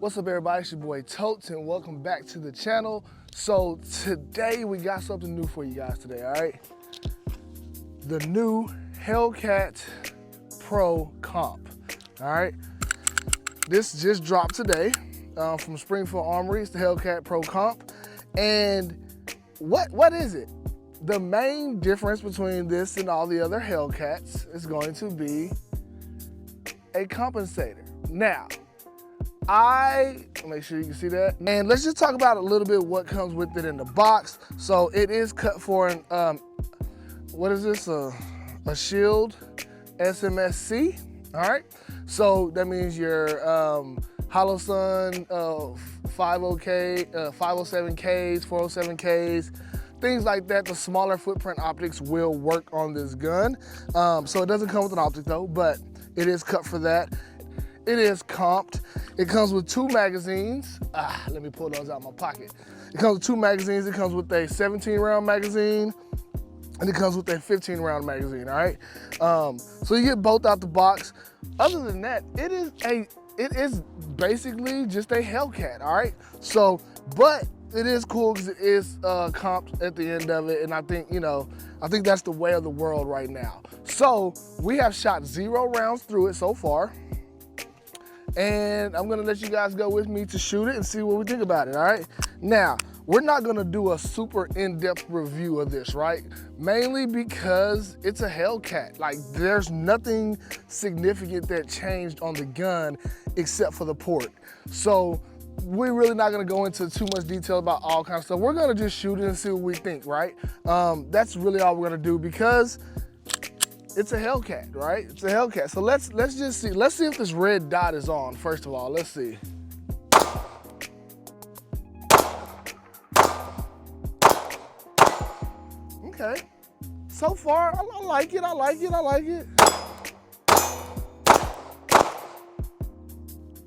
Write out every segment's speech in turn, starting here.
What's up, everybody? It's your boy Totes, and welcome back to the channel. So today we got something new for you guys today, all right? The new Hellcat Pro comp, all right? This just dropped today from Springfield Armory. It's the Hellcat Pro comp. And what is it? The main difference between this and all the other Hellcats is going to be a compensator. Now, make sure you can see that. And let's just talk about a little bit what comes with it in the box. So it is cut for an, what is this? A Shield SMSC, all right? So that means your Holosun 50K, 507Ks, 407Ks, things like that. The smaller footprint optics will work on this gun. So it doesn't come with an optic though, but it is cut for that. It is comped. It comes with 2 magazines. Let me pull those out of my pocket. It comes with 2 magazines. It comes with a 17-round magazine, and it comes with a 15-round magazine, all right? So you get both out the box. Other than that, it is basically just a Hellcat, all right? So, but it is cool because it is comped at the end of it, and I think that's the way of the world right now. So we have shot 0 rounds through it so far. And I'm gonna let you guys go with me to shoot it and see what we think about it, all right? Now, we're not gonna do a super in-depth review of this, right? Mainly because it's a Hellcat. Like, there's nothing significant that changed on the gun except for the port. So we're really not gonna go into too much detail about all kinds of stuff. We're gonna just shoot it and see what we think, right? That's really all we're gonna do because it's a Hellcat, right? It's a Hellcat. So let's just see. Let's see if this red dot is on, first of all. Let's see. Okay. So far, I like it, I like it, I like it.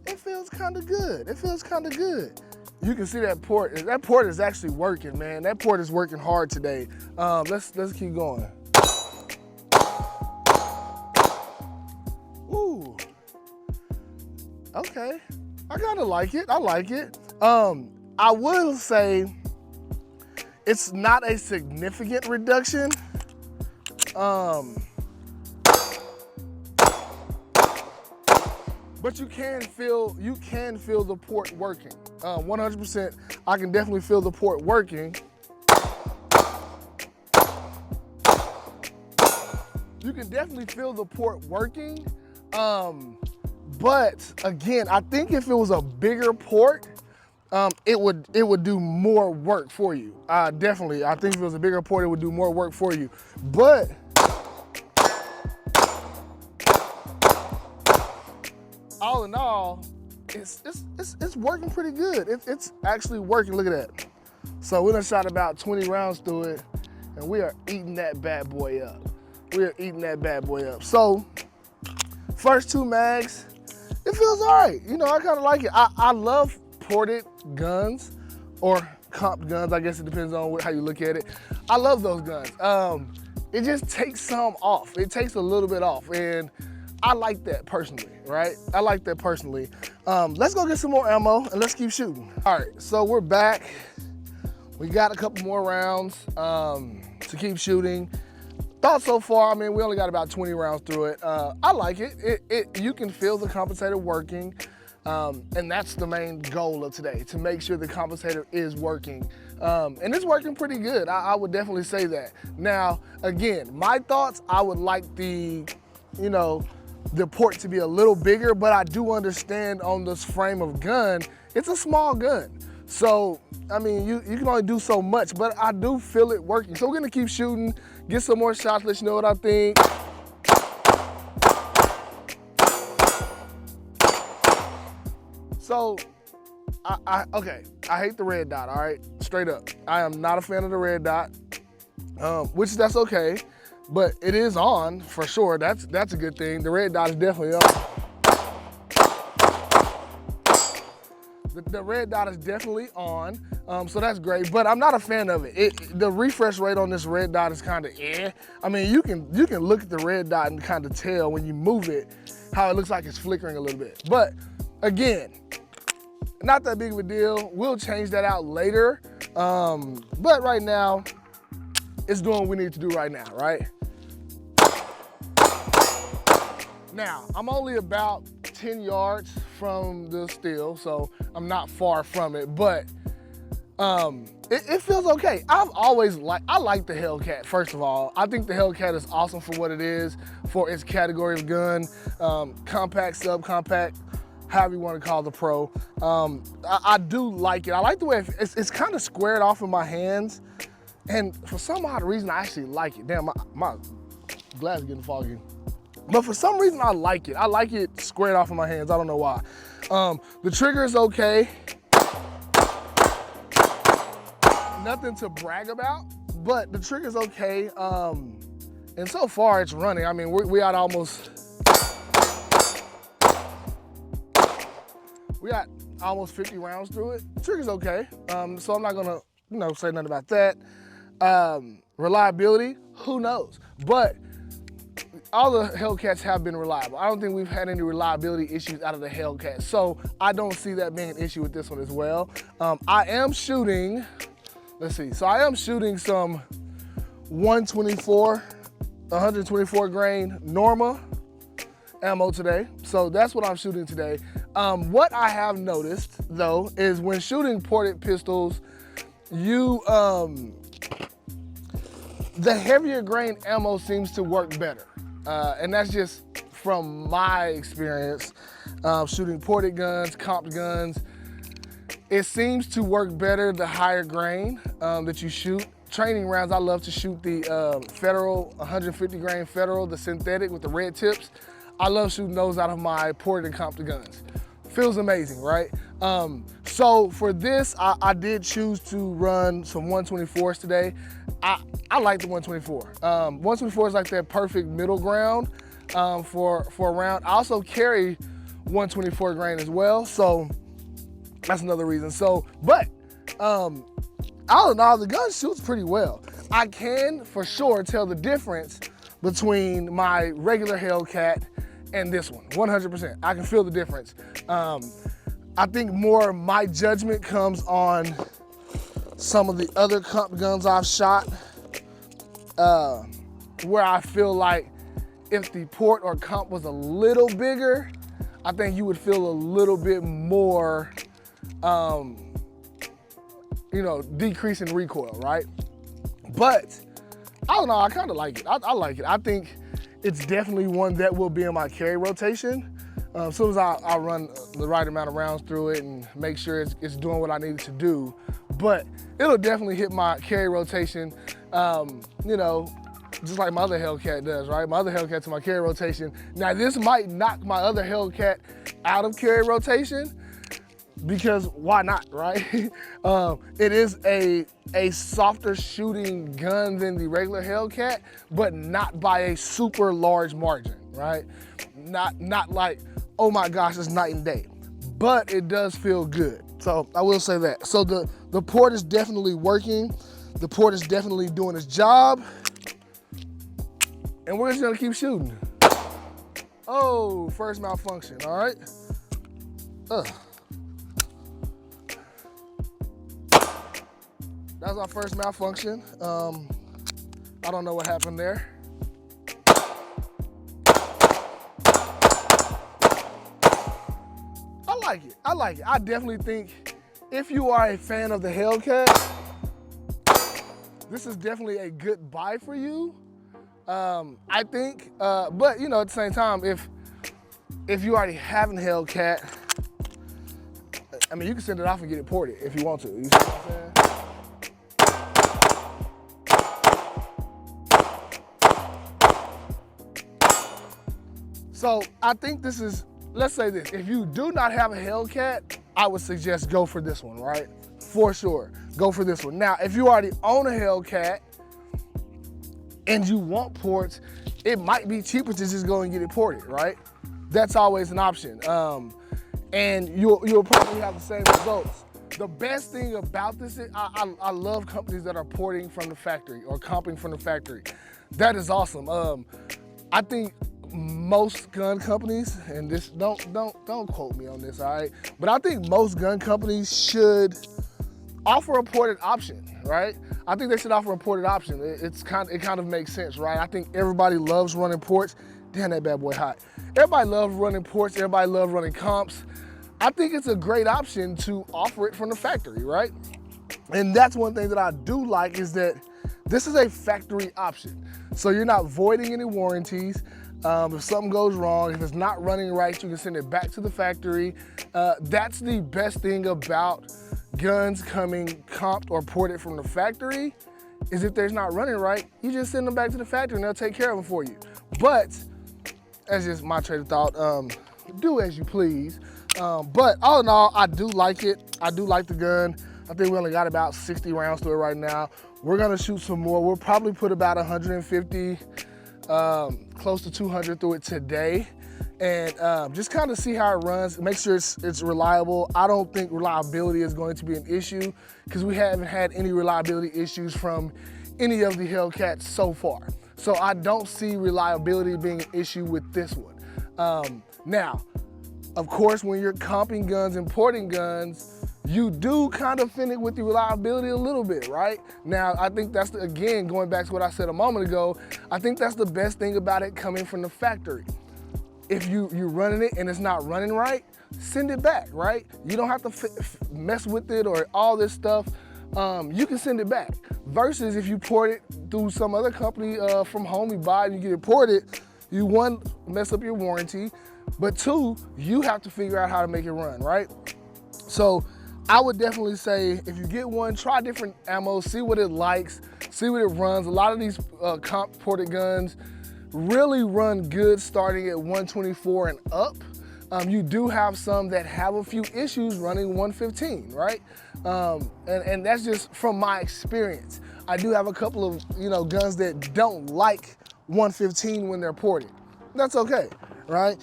It feels kind of good. It feels kind of good. You can see that port. That port is actually working, man. That port is working hard today. Let's keep going. Ooh, okay, I kind of like it, I like it. I will say it's not a significant reduction. But you can feel the port working. 100%, I can definitely feel the port working. You can definitely feel the port working. But again, I think if it was a bigger port, it would do more work for you. Definitely, I think if it was a bigger port, it would do more work for you. But all in all, it's working pretty good. It's actually working. Look at that. So we done shot about 20 rounds through it, and we are eating that bad boy up. We are eating that bad boy up. So first 2 mags, it feels all right. You know, I kind of like it. I love ported guns or comped guns. I guess it depends on how you look at it. I love those guns. It just takes some off. It takes a little bit off, and I like that personally, right? I like that personally. Let's go get some more ammo and let's keep shooting. All right, so we're back. We got a couple more rounds to keep shooting. Thoughts so far, I mean, we only got about 20 rounds through it. I like it. You can feel the compensator working, and that's the main goal of today, to make sure the compensator is working. And it's working pretty good. I would definitely say that. Now, again, my thoughts, I would like the port to be a little bigger, but I do understand on this frame of gun, it's a small gun. So, I mean, you can only do so much, but I do feel it working. So we're gonna keep shooting, get some more shots, let you know what I think. So, okay, I hate the red dot, all right? Straight up. I am not a fan of the red dot, which that's okay, but it is on for sure. That's a good thing. The red dot is definitely on. The red dot is definitely on, so that's great, but I'm not a fan of it. The refresh rate on this red dot is kind of eh. I mean, you can look at the red dot and kind of tell when you move it how it looks like it's flickering a little bit. But again, not that big of a deal. We'll change that out later. But right now, it's doing what we need to do right now, right? Now, I'm only about 10 yards from the steel, so I'm not far from it, but it feels okay. I like the Hellcat, first of all. I think the Hellcat is awesome for what it is, for its category of gun, compact, subcompact, however you want to call the Pro. I do like it. I like the way it's kind of squared off in my hands, and for some odd reason, I actually like it. Damn, my glass is getting foggy. But for some reason, I like it. I like it squared off in my hands. I don't know why. The trigger is okay. Nothing to brag about, but the trigger's okay. And so far, it's running. I mean, we got almost 50 rounds through it. The trigger's okay. So I'm not gonna, say nothing about that. Reliability, who knows? But all the Hellcats have been reliable. I don't think we've had any reliability issues out of the Hellcat. So I don't see that being an issue with this one as well. I am shooting, let's see. So I am shooting some 124 grain Norma ammo today. So that's what I'm shooting today. What I have noticed though, is when shooting ported pistols, the heavier grain ammo seems to work better. And that's just from my experience shooting ported guns, comped guns. It seems to work better the higher grain that you shoot. Training rounds, I love to shoot the Federal, 150 grain Federal, the synthetic with the red tips. I love shooting those out of my ported and comped guns. Feels amazing, right? So for this, I did choose to run some 124s today. I like the 124. 124 is like that perfect middle ground for a round. I also carry 124 grain as well, so that's another reason. So, but all in all, the gun shoots pretty well. I can for sure tell the difference between my regular Hellcat and this one, 100%. I can feel the difference. I think more of my judgment comes on some of the other comp guns I've shot, where I feel like if the port or comp was a little bigger, I think you would feel a little bit more, decrease in recoil, right? But I don't know, I kind of like it. I like it. I think it's definitely one that will be in my carry rotation. As soon as I run the right amount of rounds through it and make sure it's doing what I need it to do. But it'll definitely hit my carry rotation, just like my other Hellcat does, right? My other Hellcat's in my carry rotation. Now this might knock my other Hellcat out of carry rotation, because why not, right? It is a softer shooting gun than the regular Hellcat, but not by a super large margin, right? Not like, oh my gosh, it's night and day. But it does feel good. So I will say that. So the port is definitely working. The port is definitely doing its job. And we're just gonna keep shooting. Oh, first malfunction, all right? That was our first malfunction. I don't know what happened there. I like it. I definitely think if you are a fan of the Hellcat, this is definitely a good buy for you. I think, but at the same time, if you already have a Hellcat, I mean, you can send it off and get it ported if you want to. You see what I'm saying? So I think this is, let's say this, if you do not have a Hellcat, I would suggest go for this one, right? For sure, go for this one. Now, if you already own a Hellcat and you want ports, it might be cheaper to just go and get it ported, right? That's always an option. And you'll probably have the same results. The best thing about this is I love companies that are porting from the factory or comping from the factory. That is awesome. I think most gun companies, and this don't quote me on this, all right? But I think most gun companies should offer a ported option, right? I think they should offer a ported option. It kind of makes sense, right? I think everybody loves running ports. Damn, that bad boy hot. Everybody loves running ports. Everybody loves running comps. I think it's a great option to offer it from the factory, right? And that's one thing that I do like, is that this is a factory option. So you're not voiding any warranties. If something goes wrong, if it's not running right, you can send it back to the factory. That's the best thing about guns coming comped or ported from the factory, is if they're not running right, you just send them back to the factory and they'll take care of them for you. But that's just my train of thought. Do as you please. But all in all, I do like it. I do like the gun. I think we only got about 60 rounds to it right now. We're gonna shoot some more. We'll probably put about 150, close to 200 through it today. And just kind of see how it runs, make sure it's reliable. I don't think reliability is going to be an issue, because we haven't had any reliability issues from any of the Hellcats so far. So I don't see reliability being an issue with this one. Now, of course, when you're comping guns and porting guns, you do kind of finick with the reliability a little bit, right? Now, I think that's, again, going back to what I said a moment ago, I think that's the best thing about it coming from the factory. If you're running it and it's not running right, send it back, right? You don't have to mess with it or all this stuff. You can send it back. Versus if you port it through some other company from home, you buy it and you get it ported, you, one, mess up your warranty, but two, you have to figure out how to make it run, right? So I would definitely say, if you get one, try different ammo, see what it likes, see what it runs. A lot of these comp ported guns really run good starting at 124 and up. You do have some that have a few issues running 115, right? And that's just from my experience. I do have a couple of guns that don't like 115 when they're ported. That's okay, right?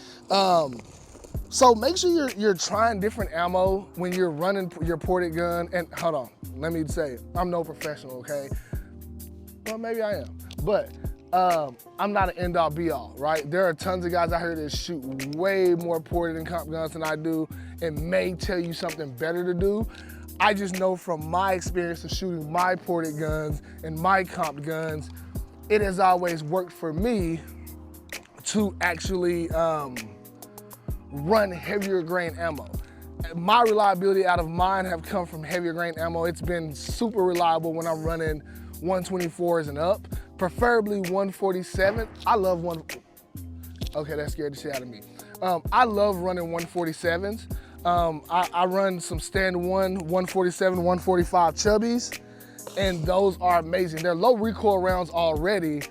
So make sure you're trying different ammo when you're running your ported gun. And hold on, let me say it. I'm no professional, okay? Well, maybe I am, but I'm not an end-all be-all, right? There are tons of guys out here that shoot way more ported and comp guns than I do, and may tell you something better to do. I just know from my experience of shooting my ported guns and my comp guns, it has always worked for me to actually run heavier grain ammo. My reliability out of mine have come from heavier grain ammo. It's been super reliable when I'm running 124s and up. Preferably 147. I love okay, that scared the shit out of me. I love running 147s. I run some stand 147, 145 chubbies, and those are amazing. They're low recoil rounds already,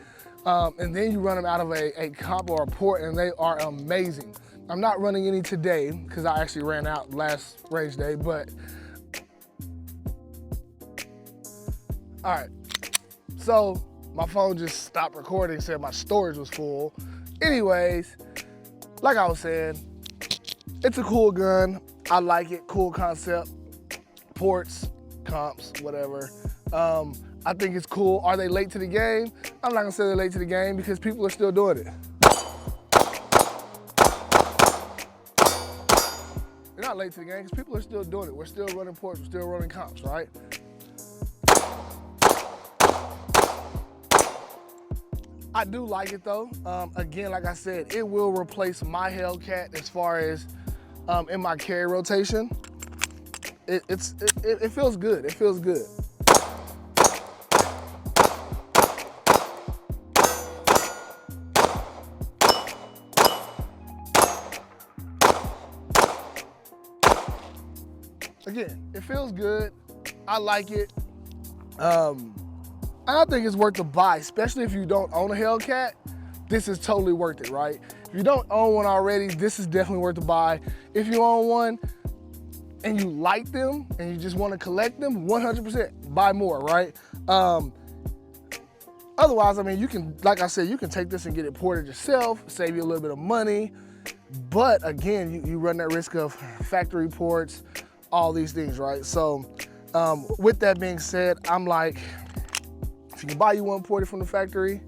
and then you run them out of a comp or a port, and they are amazing. I'm not running any today, because I actually ran out last range day, but. All right, so my phone just stopped recording, said my storage was full. Anyways, like I was saying, it's a cool gun. I like it, cool concept. Ports, comps, whatever. I think it's cool. Are they late to the game? I'm not gonna say they're late to the game, because people are still doing it. They're not late to the game, because people are still doing it. We're still running ports, we're still running comps, right? I do like it though. Again, like I said, it will replace my Hellcat as far as in my carry rotation. It feels good, it feels good. Again, it feels good, I like it. I think it's worth the buy, especially if you don't own a Hellcat. This is totally worth it, right? If you don't own one already, this is definitely worth the buy. If you own one and you like them and you just want to collect them, 100% buy more, right? Otherwise, I mean, you can, like I said, you can take this and get it ported yourself, save you a little bit of money. But again, you run that risk of factory ports, all these things, right? So with that being said, I'm like, if you can buy you one ported from the factory,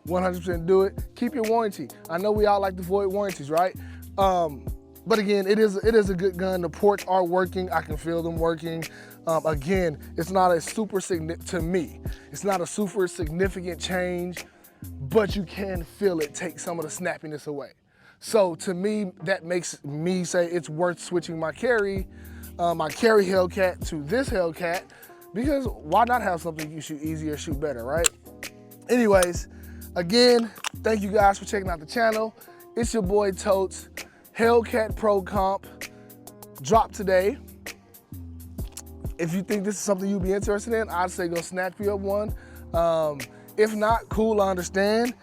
100% do it. Keep your warranty. I know we all like to void warranties, right? But again, it is a good gun. The ports are working. I can feel them working. Again, it's not a super significant, to me, it's not a super significant change, but you can feel it take some of the snappiness away. So to me, that makes me say it's worth switching my carry Hellcat to this Hellcat, because why not have something you shoot easier, shoot better, right? Anyways, again, thank you guys for checking out the channel. It's your boy Totes. Hellcat Pro comp dropped today. If you think this is something you'd be interested in, I'd say go snap you up one. If not, cool, I understand.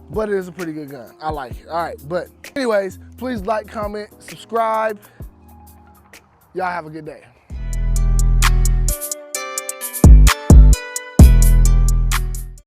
But it is a pretty good gun. I like it. All right, but anyways, please like, comment, subscribe. Y'all have a good day.